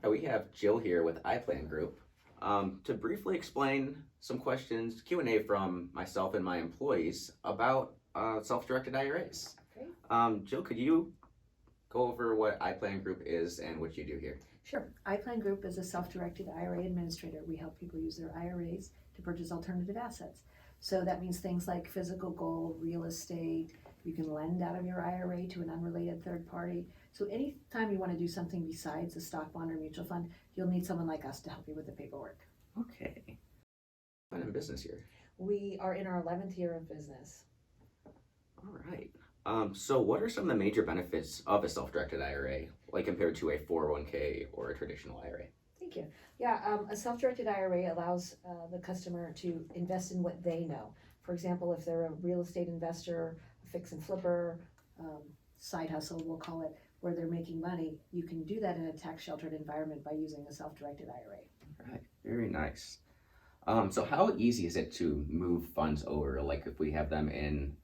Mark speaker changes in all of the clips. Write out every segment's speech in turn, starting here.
Speaker 1: We have Jill here with iPlanGroup to briefly explain some questions, Q&A from myself and my employees about self-directed IRAs.
Speaker 2: Great.
Speaker 1: Jill, could you go over what iPlanGroup is and what you do here?
Speaker 2: Sure. iPlanGroup is a self-directed IRA administrator. We help people use their IRAs to purchase alternative assets. So that means things like physical gold, real estate. You can lend out of your IRA to an unrelated third party. So anytime you want to do something besides a stock bond or mutual fund, you'll need someone like us to help you with the paperwork.
Speaker 1: Okay. I'm in business here.
Speaker 2: We are in our 11th year of business.
Speaker 1: All right. So what are some of the major benefits of a self-directed IRA, like compared to a 401k or a traditional IRA?
Speaker 2: Thank you. Yeah, a self-directed IRA allows the customer to invest in what they know. For example, if they're a real estate investor, a fix and flipper, side hustle, we'll call it, where they're making money, you can do that in a tax-sheltered environment by using a self-directed IRA.
Speaker 1: All right, very nice. So how easy is it to move funds over, like if we have them in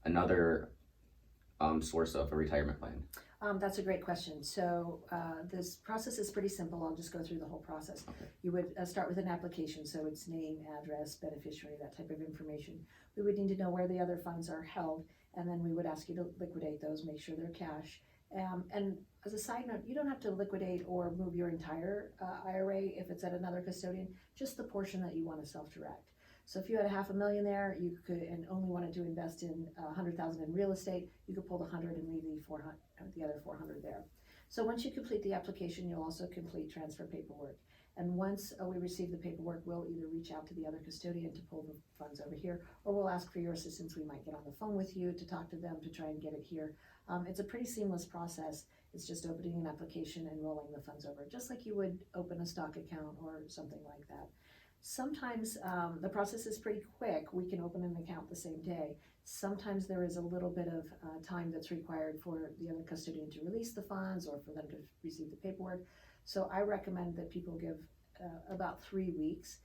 Speaker 1: another source of a retirement plan?
Speaker 2: That's a great question. So this process is pretty simple. I'll just go through the whole process.
Speaker 1: Okay.
Speaker 2: You would start with an application, so it's name, address, beneficiary, that type of information. We would need to know where the other funds are held, and then we would ask you to liquidate those, make sure they're cash. And as a side note, you don't have to liquidate or move your entire IRA if it's at another custodian, just the portion that you want to self-direct. So if you had $500,000 there, you could, and only wanted to invest in $100,000 in real estate, you could pull the 100 and leave the other 400 there. So once you complete the application, you'll also complete transfer paperwork. And once we receive the paperwork, we'll either reach out to the other custodian to pull the funds over here, or we'll ask for your assistance. We might get on the phone with you to talk to them to try and get it here. It's a pretty seamless process. It's just opening an application and rolling the funds over, just like you would open a stock account or something like that. Sometimes the process is pretty quick. We can open an account the same day. Sometimes there is a little bit of time that's required for the other custodian to release the funds or for them to receive the paperwork. So I recommend that people give about 3 weeks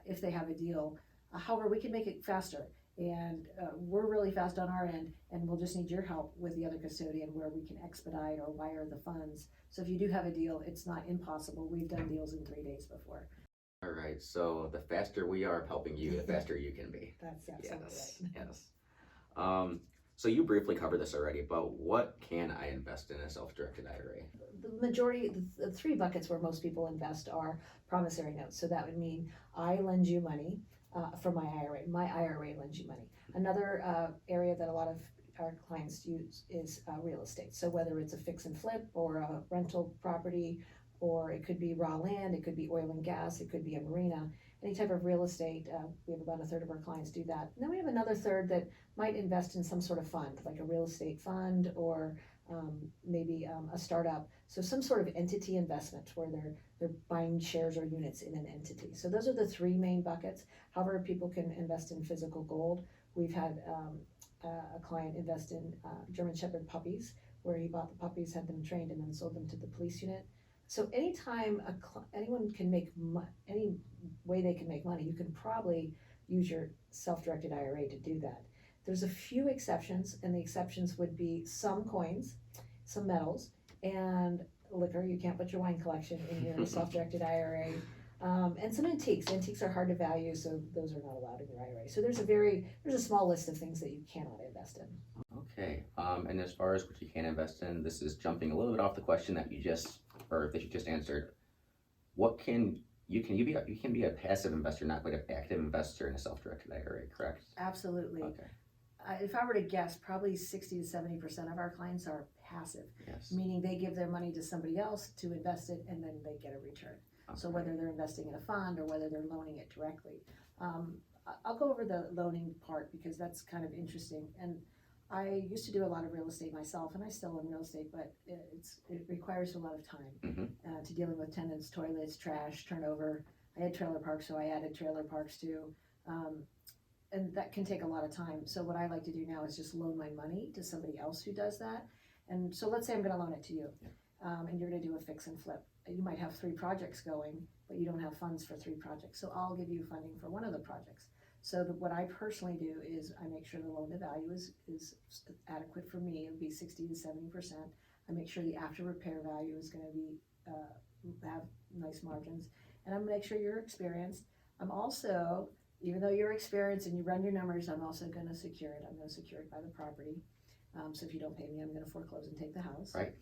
Speaker 2: if they have a deal. However, we can make it faster, and we're really fast on our end, and we'll just need your help with the other custodian where we can expedite or wire the funds. So if you do have a deal, it's not impossible. We've done deals in 3 days before.
Speaker 1: All right, so the faster we are helping you, the faster you can be.
Speaker 2: That's absolutely right.
Speaker 1: Yes. So you briefly covered this already, but what can I invest in a self-directed IRA?
Speaker 2: The majority, the 3 buckets where most people invest are promissory notes. So that would mean I lend you money for my IRA. My IRA lends you money. Another area that a lot of our clients use is real estate. So whether it's a fix and flip or a rental property, or it could be raw land, it could be oil and gas, it could be a marina, any type of real estate. We have about 1/3 of our clients do that. And then we have another third that might invest in some sort of fund, like a real estate fund or maybe a startup. So some sort of entity investment where they're buying shares or units in an entity. So those are the 3 main buckets. However, people can invest in physical gold. We've had a client invest in German Shepherd puppies, where he bought the puppies, had them trained, and then sold them to the police unit. So anytime anyone can make any way they can make money, you can probably use your self-directed IRA to do that. There's a few exceptions, and the exceptions would be some coins, some metals, and liquor. You can't put your wine collection in your self-directed IRA, and some antiques. Antiques are hard to value, so those are not allowed in your IRA. So there's a small list of things that you cannot invest in.
Speaker 1: Okay, and as far as what you can invest in, this is jumping a little bit off the question that you just answered. What can you be a passive investor, not quite an active investor in a self-directed IRA, correct?
Speaker 2: Absolutely.
Speaker 1: Okay.
Speaker 2: If I were to guess, probably 60 to 70% of our clients are passive,
Speaker 1: Yes.
Speaker 2: meaning they give their money to somebody else to invest it, and then they get a return.
Speaker 1: Okay.
Speaker 2: So whether they're investing in a fund or whether they're loaning it directly. I'll go over the loaning part because that's kind of interesting. And I used to do a lot of real estate myself, and I still own real estate, but it requires a lot of time to dealing with tenants, toilets, trash, turnover. I had trailer parks, so I added trailer parks too. And that can take a lot of time. So what I like to do now is just loan my money to somebody else who does that. And so let's say I'm going to loan it to you, and you're going to do a fix and flip. You might have 3 projects going, but you don't have funds for 3 projects. So I'll give you funding for one of the projects. So what I personally do is I make sure the loan to value is adequate for me. It would be 60 to 70%. I make sure the after repair value is going to be nice margins. And I'm gonna make sure you're experienced. I'm also, even though you're experienced and you run your numbers, I'm also gonna secure it. I'm gonna secure it by the property. So if you don't pay me, I'm gonna foreclose and take the house.
Speaker 1: Right.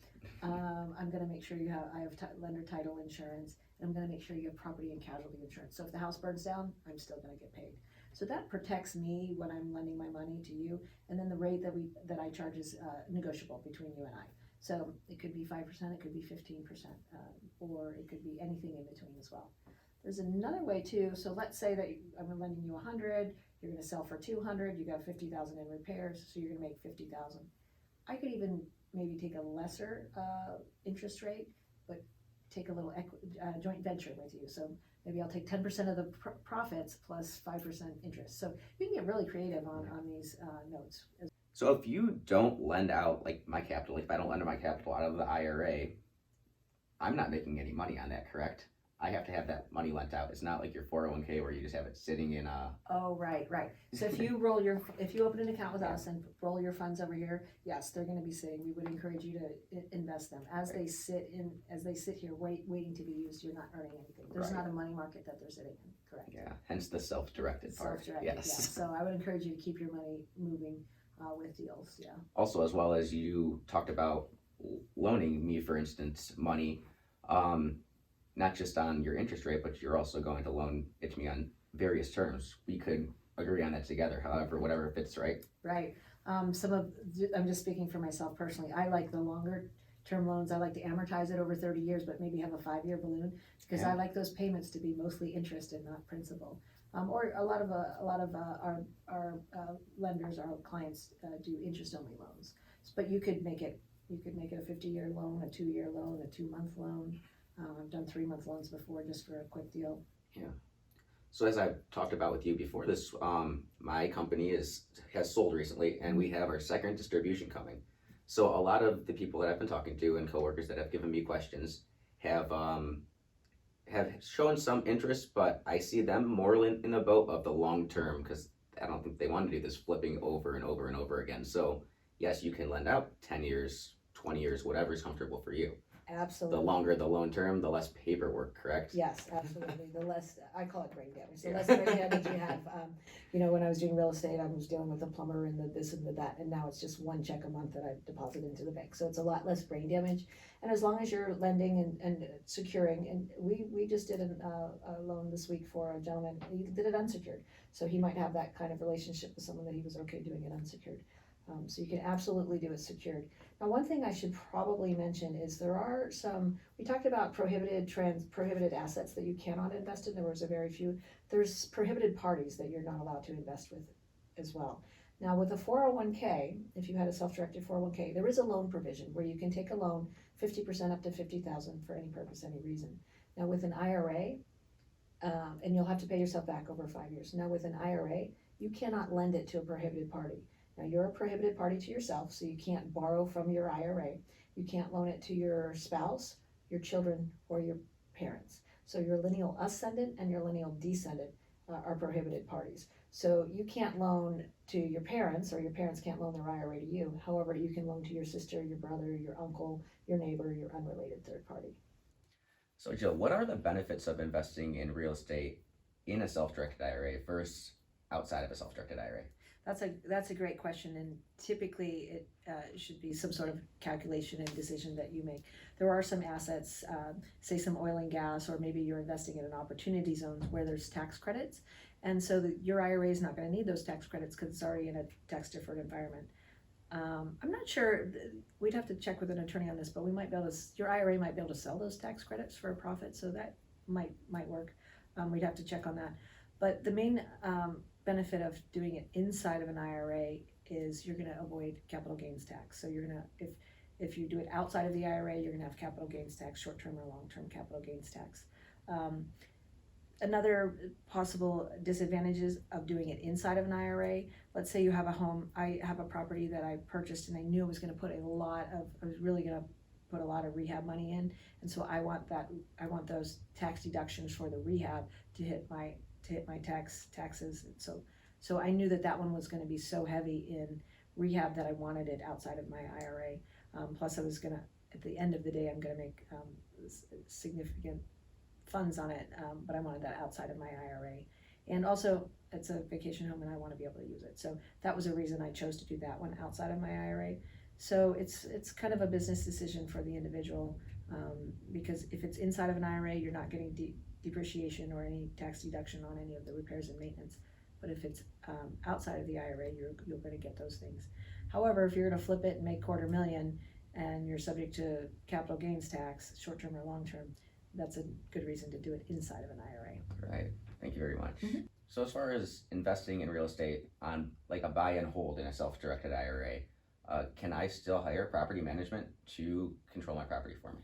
Speaker 2: I'm gonna make sure I have lender title insurance, and I'm gonna make sure you have property and casualty insurance. So if the house burns down, I'm still gonna get paid. So that protects me when I'm lending my money to you, and then the rate that I charge is negotiable between you and I. So it could be 5%, it could be 15%, or it could be anything in between as well. There's another way too. So let's say that I'm lending you 100, you're gonna sell for 200, you got 50,000 in repairs, so you're gonna make 50,000. I could even maybe take a lesser interest rate, but take a little joint venture with you. So maybe I'll take 10% of the profits plus 5% interest. So you can get really creative on these notes.
Speaker 1: So if you don't lend out like my capital, if I don't lend my capital out of the IRA, I'm not making any money on that, correct? I have to have that money lent out. It's not like your 401k where you just have it sitting in a.
Speaker 2: Oh, right. So if you if you open an account with us and roll your funds over here, yes, they're going to be sitting. We would encourage you to invest them as they sit here waiting to be used. You're not earning anything. There's not a money market that they're sitting in. Correct.
Speaker 1: Yeah. Hence the self-directed part.
Speaker 2: Self-directed.
Speaker 1: Yes.
Speaker 2: Yeah. So I would encourage you to keep your money moving with deals. Yeah.
Speaker 1: Also, as well as you talked about loaning me, for instance, money. Not just on your interest rate, but you're also going to loan it to me on various terms. We could agree on that together, however, whatever fits, right?
Speaker 2: Right. I'm just speaking for myself personally. I like the longer term loans. I like to amortize it over 30 years, but maybe have a 5-year balloon because I like those payments to be mostly interest and not principal. Or a lot of our lenders, our clients do interest only loans. But you could make it a 50-year loan, a 2-year loan, a 2-month loan. I've done 3-month loans before just for a quick deal.
Speaker 1: Yeah. So as I've talked about with you before this, my company has sold recently, and we have our second distribution coming. So a lot of the people that I've been talking to and coworkers that have given me questions have shown some interest, but I see them more in the boat of the long term because I don't think they want to do this flipping over and over and over again. So yes, you can lend out 10 years, 20 years, whatever is comfortable for you.
Speaker 2: Absolutely.
Speaker 1: The longer the loan term, the less paperwork, correct?
Speaker 2: Yes, absolutely. The less, I call it brain damage. The less brain damage you have. When I was doing real estate, I was dealing with the plumber and the this and the that, and now it's just one check a month that I deposit into the bank. So it's a lot less brain damage. And as long as you're lending and securing, and we just did a loan this week for a gentleman. He did it unsecured. So he might have that kind of relationship with someone that he was okay doing it unsecured. So you can absolutely do it secured. Now, one thing I should probably mention is there are we talked about prohibited assets that you cannot invest in. There was a very few. There's prohibited parties that you're not allowed to invest with as well. Now, with a 401k, if you had a self-directed 401k, there is a loan provision where you can take a loan 50% up to $50,000 for any purpose, any reason. Now, with an IRA, and you'll have to pay yourself back over 5 years. Now, with an IRA, you cannot lend it to a prohibited party. Now, you're a prohibited party to yourself, so you can't borrow from your IRA. You can't loan it to your spouse, your children, or your parents. So your lineal ascendant and your lineal descendant are prohibited parties. So you can't loan to your parents, or your parents can't loan their IRA to you. However, you can loan to your sister, your brother, your uncle, your neighbor, your unrelated third party.
Speaker 1: So Jill, what are the benefits of investing in real estate in a self-directed IRA versus outside of a self-directed IRA?
Speaker 2: That's a great question, and typically it should be some sort of calculation and decision that you make. There are some assets, say some oil and gas, or maybe you're investing in an opportunity zone where there's tax credits, and so your IRA is not going to need those tax credits because it's already in a tax-deferred environment. I'm not sure. We'd have to check with an attorney on this, but we might be able to. Your IRA might be able to sell those tax credits for a profit, so that might work. We'd have to check on that. But the main benefit of doing it inside of an IRA is you're going to avoid capital gains tax. So you're going to, if you do it outside of the IRA, you're going to have capital gains tax, short-term or long-term capital gains tax. Another possible disadvantages of doing it inside of an IRA, let's say you have a home. I have a property that I purchased and I knew I was going to put I was really going to put a lot of rehab money in, and so I want those tax deductions for the rehab to hit my taxes. And so I knew that one was going to be so heavy in rehab that I wanted it outside of my IRA. Plus I was going to, at the end of the day, I'm going to make significant funds on it, but I wanted that outside of my IRA. And also, it's a vacation home and I want to be able to use it. So that was a reason I chose to do that one outside of my IRA. So it's kind of a business decision for the individual, because if it's inside of an IRA, you're not getting depreciation or any tax deduction on any of the repairs and maintenance. But if it's outside of the IRA, you're going to get those things. However, if you're going to flip it and make $250,000 and you're subject to capital gains tax, short-term or long-term, that's a good reason to do it inside of an IRA.
Speaker 1: Right. Thank you very much. So as far as investing in real estate on like a buy and hold in a self-directed IRA, can I still hire property management to control my property for me?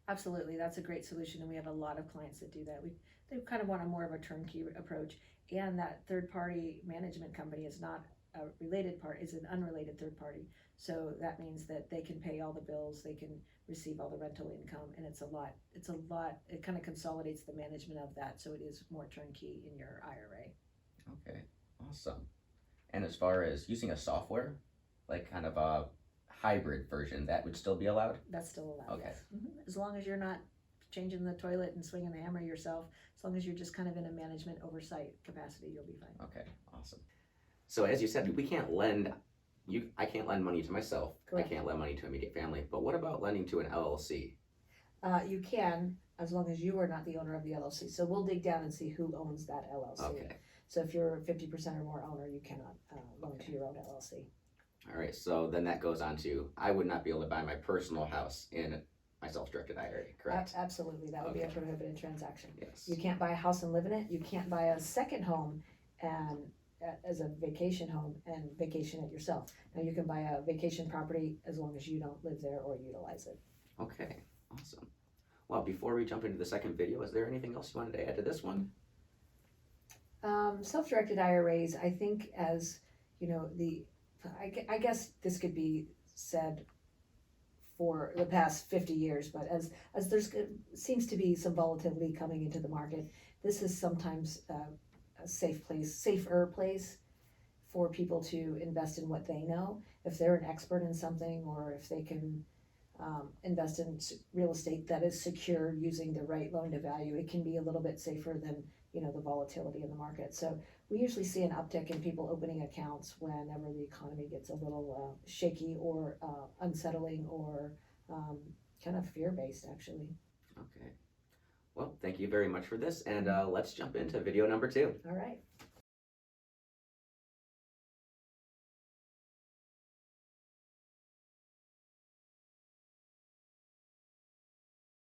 Speaker 2: Absolutely, that's a great solution, and we have a lot of clients that do that. They kind of want a more of a turnkey approach, and that third-party management company is not a related part, is an unrelated third party. So that means that they can pay all the bills, they can receive all the rental income, and it's a lot, it kind of consolidates the management of that, so it is more turnkey in your IRA.
Speaker 1: Okay, awesome. And as far as using a software, like kind of a hybrid version, that would still be allowed?
Speaker 2: That's still allowed,
Speaker 1: Okay.
Speaker 2: yes. As long as you're not changing the toilet and swinging the hammer yourself, as long as you're just kind of in a management oversight capacity, you'll be fine.
Speaker 1: Okay, awesome. So as you said, we can't lend, I can't lend money to myself.
Speaker 2: Correct.
Speaker 1: I can't lend money to immediate family, but what about lending to an LLC?
Speaker 2: You can, as long as you are not the owner of the LLC. So we'll dig down and see who owns that LLC.
Speaker 1: Okay,
Speaker 2: So if you're 50% or more owner, you cannot loan to your own LLC.
Speaker 1: all right, so then that goes on to, I would not be able to buy my personal house in my self-directed IRA, correct?
Speaker 2: Absolutely, that would be a
Speaker 1: Okay.
Speaker 2: prohibited transaction.
Speaker 1: Yes.
Speaker 2: You can't buy a house and live in it. You can't buy a second home and as a vacation home and vacation it yourself. Now you can buy a vacation property as long as you don't live there or utilize it.
Speaker 1: Okay, awesome. Well, before we jump into the second video, is there anything else you wanted to add to this one?
Speaker 2: Self-directed IRAs, I think as, you know, I guess this could be said for the past 50 years, but as there's seems to be some volatility coming into the market, this is sometimes a safer place for people to invest in what they know. If they're an expert in something, or if they can invest in real estate that is secure using the right loan to value, it can be a little bit safer than, you know, the volatility in the market. So we usually see an uptick in people opening accounts whenever the economy gets a little shaky or unsettling or kind of fear-based, actually.
Speaker 1: Okay. Well, thank you very much for this, and let's jump into video number 2.
Speaker 2: All right.